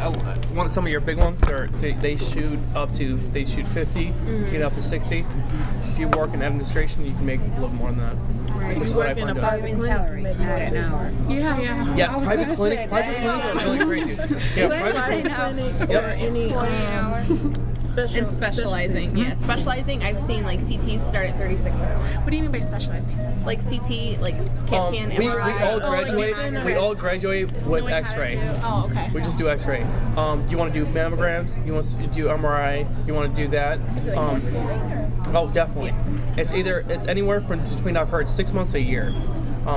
want some of your big ones, they shoot 50, get up to 60. If you work in administration, you can make a little more than that. Right. Which is what I find out. salary, not an hour. Yeah. Yeah, private clinics are really great, dude. Yeah, private clinic or any 40 an hour. and Specializing. Yeah, specializing. I've seen like CTs start at 36 an hour. What do you mean by specializing? Like CT, like CAT scan, we MRI. all graduate with X-ray. Oh, okay. We just do X-ray. You want to do mammograms? You want to do MRI? You want to do that? Is it like more schooling? Oh, definitely. Yeah. It's anywhere from between, I've heard, 6 months to a year.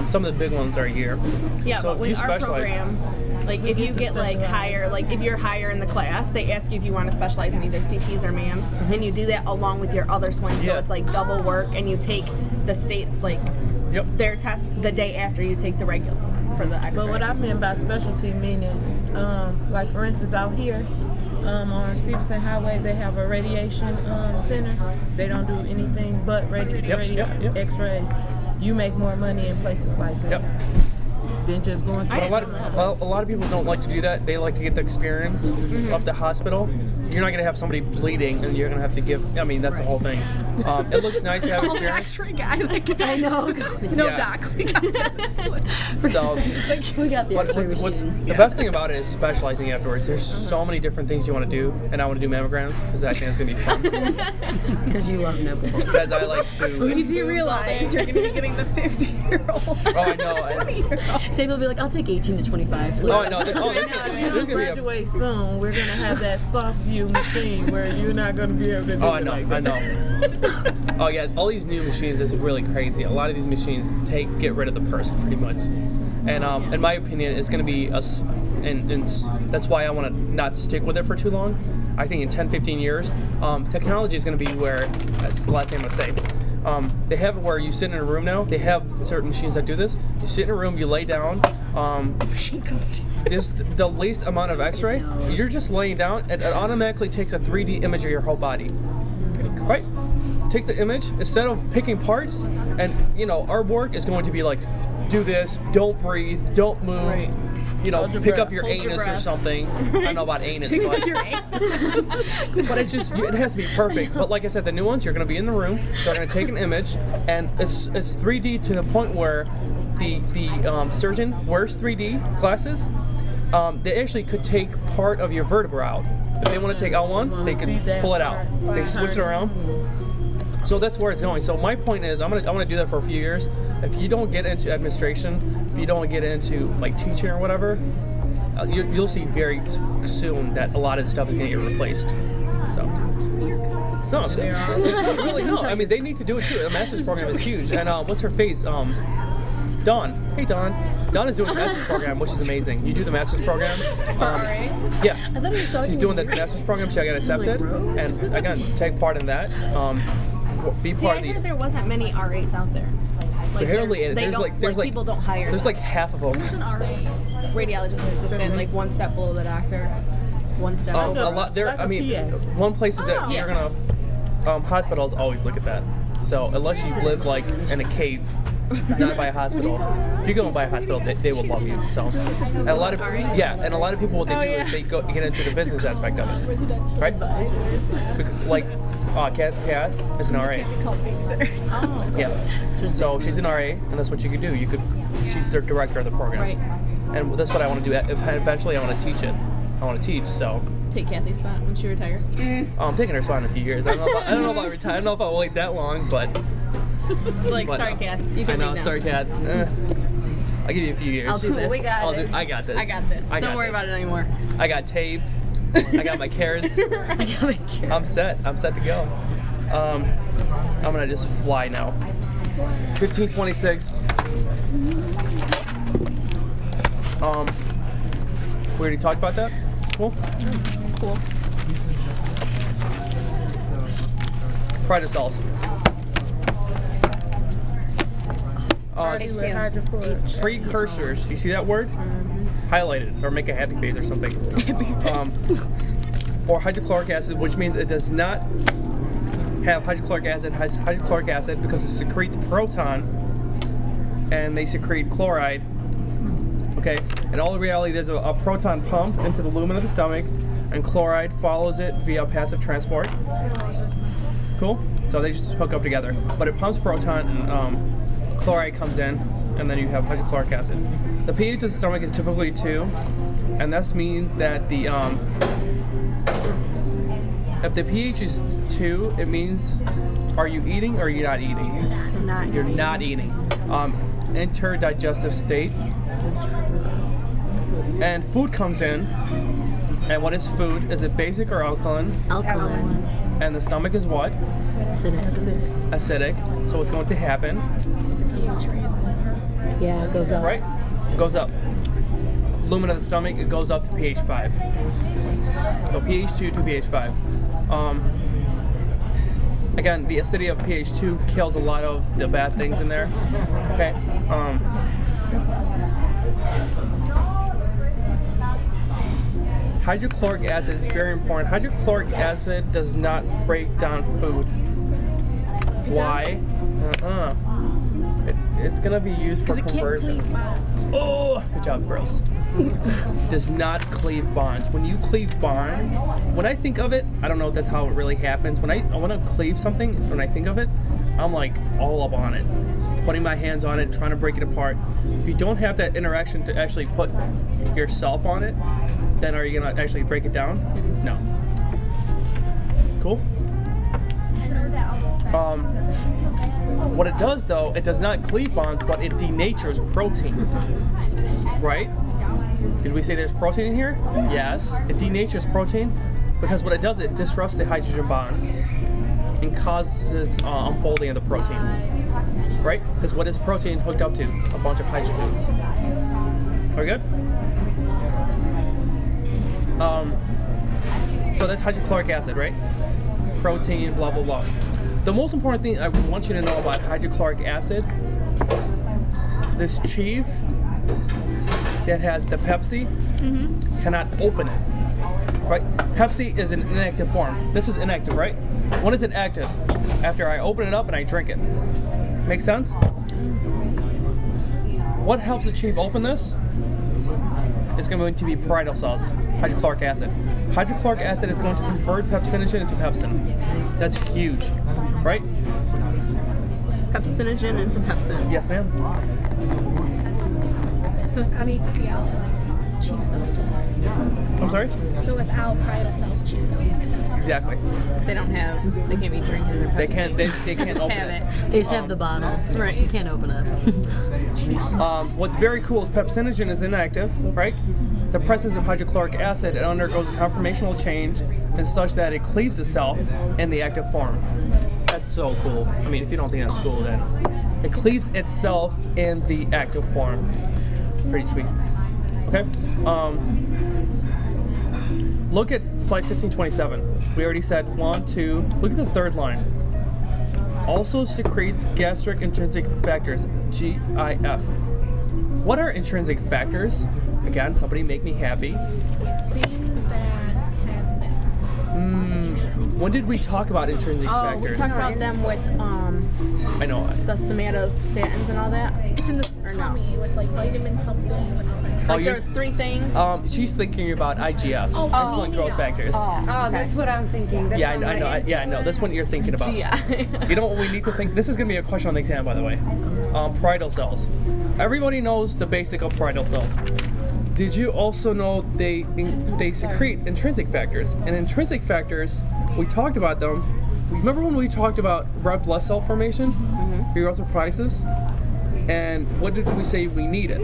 Some of the big ones are a year. Yeah, so but with our program, like if you get like higher, like if you're higher in the class, they ask you if you want to specialize in either CTs or MAMs, and you do that along with your other swings. So it's like double work, and you take the state's like their test the day after you take the regular one for the X-ray. But what I mean by specialty meaning, like for instance out here, on Stevenson Highway, they have a radiation center. They don't do anything but X-rays. You make more money in places like that than just going to a lot of people don't like to do that. They like to get the experience of the hospital. You're not going to have somebody bleeding and you're going to have to give, I mean, that's the whole thing. It looks nice to have experience. X-ray guy, like, I know. doc, we got this. So, we got the X-ray machine. The best thing about it is specializing afterwards. There's so many different things you want to do, and I want to do mammograms because I think it's going to be fun. Because you love mammograms. Because I like to. You do realize you're going to be getting the 50-year-old. Oh, I know. 20-year-old. Saif will be like, I'll take 18 to 25. Oh, I know. If you don't graduate soon, we're going to have that soft view machine where you're not going to be able to do I know. Oh yeah, all these new machines is really crazy. A lot of these machines get rid of the person pretty much. And in my opinion, it's going to be us, and that's why I want to not stick with it for too long. I think in 10, 15 years, technology is going to be where, that's the last thing I'm going to say. They have it where you sit in a room now. They have certain machines that do this. You sit in a room, you lay down. Machine comes to There's the least amount of X-ray. You're just laying down, and it automatically takes a 3D image of your whole body. It's pretty cool. Right? Takes the image instead of picking parts, and our work is going to be like, do this, don't breathe, don't move. Right. Pick up your Hold your anus or breath. something. I don't know about anus, but it's just, it has to be perfect. But like I said, the new ones, you're going to be in the room, they're going to take an image, and it's 3D to the point where the surgeon wears 3D glasses. They actually could take part of your vertebra out. If they want to take out one, they could pull it out. They switch it around. So that's where it's going. So my point is, I'm gonna do that for a few years. If you don't get into administration, if you don't get into like teaching or whatever, you'll see very soon that a lot of stuff is gonna get replaced. So no, really no. I mean, they need to do it too. The master's program is huge. And what's her face? Dawn. Hey, Dawn. Dawn is doing the master's program, which is amazing. You do the master's program. Yeah. I thought he was talking She's doing the master's program. She got accepted, and again, take part in that. Be part of the. I heard there wasn't many RAs out there. Like there's like people don't hire. There's like half of them. Who's an RA? Radiologist assistant, like one step below the doctor, one step over. A lot there. I mean, one place is that you're gonna. Hospitals always look at that. So unless you live like in a cave, not by a hospital. If you go by a hospital, they will love you. So, and a lot of people what they do is they get into the business aspect of it, right? Like, Cass is an RA. Yeah. So she's an RA, and that's what you could do. She's the director of the program. Right. And that's what I want to do. Eventually, I want to teach it. I want to teach. So. Take Kathy's spot when she retires. I'm taking her spot in a few years. I don't know about retire. I don't know if I'll wait that long, but. Sorry, Kath. You can leave now. Sorry, Kath. I'll give you a few years. I'll do this. I got this. I got this. Don't worry about it anymore. I got tape. I got my carrots. I'm set. I'm set to go. I'm gonna just fly now. 1526. We already talked about that. Cool. Cool. Precursors. Precursors. You see that word? Highlight it or make a happy face or something. Or hydrochloric acid, which means it does not have hydrochloric acid. It has hydrochloric acid because it secretes proton, and they secrete chloride Okay, in all reality, there's a proton pump into the lumen of the stomach, and chloride follows it via passive transport. Cool? So they just hook up together. But it pumps proton, and chloride comes in, and then you have hydrochloric acid. The pH of the stomach is typically 2, and this means that the if the pH is 2, it means are you eating or are you not eating? You're not eating. Interdigestive state. And food comes in. And what is food? Is it basic or alkaline? Alkaline. And the stomach is what? Acidic. Acidic. So what's going to happen? Yeah, it goes up. Right? It goes up. Lumen of the stomach, it goes up to pH 5. So pH 2 to pH 5. Again, the acidity of pH 2 kills a lot of the bad things in there. Okay. Hydrochloric acid is very important. Hydrochloric acid does not break down food. Why? It's gonna be used for conversion. Oh, good job, bros. Does not cleave bonds. When you cleave bonds, when I think of it, I don't know if that's how it really happens. When I want to cleave something, when I think of it, I'm like all up on it, putting my hands on it, trying to break it apart. If you don't have that interaction to actually put yourself on it, then are you gonna actually break it down? No. Cool. What it does though, it does not cleave bonds, but it denatures protein. Right? Did we say there's protein in here? Yes. It denatures protein because what it does, it disrupts the hydrogen bonds and causes unfolding of the protein. Right? Because what is protein hooked up to? A bunch of hydrogens. Are we good? So that's hydrochloric acid, right? Protein, blah, blah, blah. The most important thing I want you to know about hydrochloric acid, this chief that has the Pepsi cannot open it, right? Pepsi is an inactive form. This is inactive, right? When is it active? After I open it up and I drink it. Make sense? What helps the chief open this? It's going to be parietal cells, hydrochloric acid. Hydrochloric acid is going to convert pepsinogen into pepsin. That's huge, right? Pepsinogen into pepsin. Yes, ma'am. So without HCl, chief cells. I'm sorry? So without parietal cells, chief cells. Exactly. They can't be drinking their Pepsi. They can't just open have it. They just have the bottle. That's right. You can't open it. What's very cool is pepsinogen is inactive, right? The presence of hydrochloric acid, it undergoes a conformational change in such that it cleaves itself in the active form. That's so cool. I mean, if you don't think that's cool, then it cleaves itself in the active form. Pretty sweet. Okay. Look at slide 1527. We already said 1, 2. Look at the third line. Also secretes gastric intrinsic factors, GIF. What are intrinsic factors? Again, somebody make me happy. Things that have When did we talk about intrinsic factors? We talked about them with I know. the somatostatins and all that. it's in the tummy with like vitamin something. Like there's 3 things. She's thinking about IGFs, insulin growth factors. Oh, that's what I'm thinking. That's Yeah, I know. Yeah, I know. That's what you're thinking about. You know what we need to think? This is going to be a question on the exam, by the way. Parietal cells. Everybody knows the basic of parietal cells. Did you also know they secrete intrinsic factors? And intrinsic factors, we talked about them. Remember when we talked about red blood cell formation, erythropoiesis? And what did we say we needed?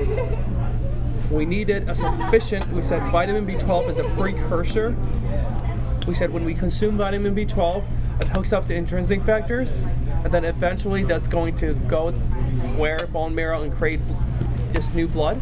We needed a sufficient, we said vitamin B12 is a precursor. We said when we consume vitamin B12, it hooks up to intrinsic factors, and then eventually that's going to go where bone marrow and create just new blood.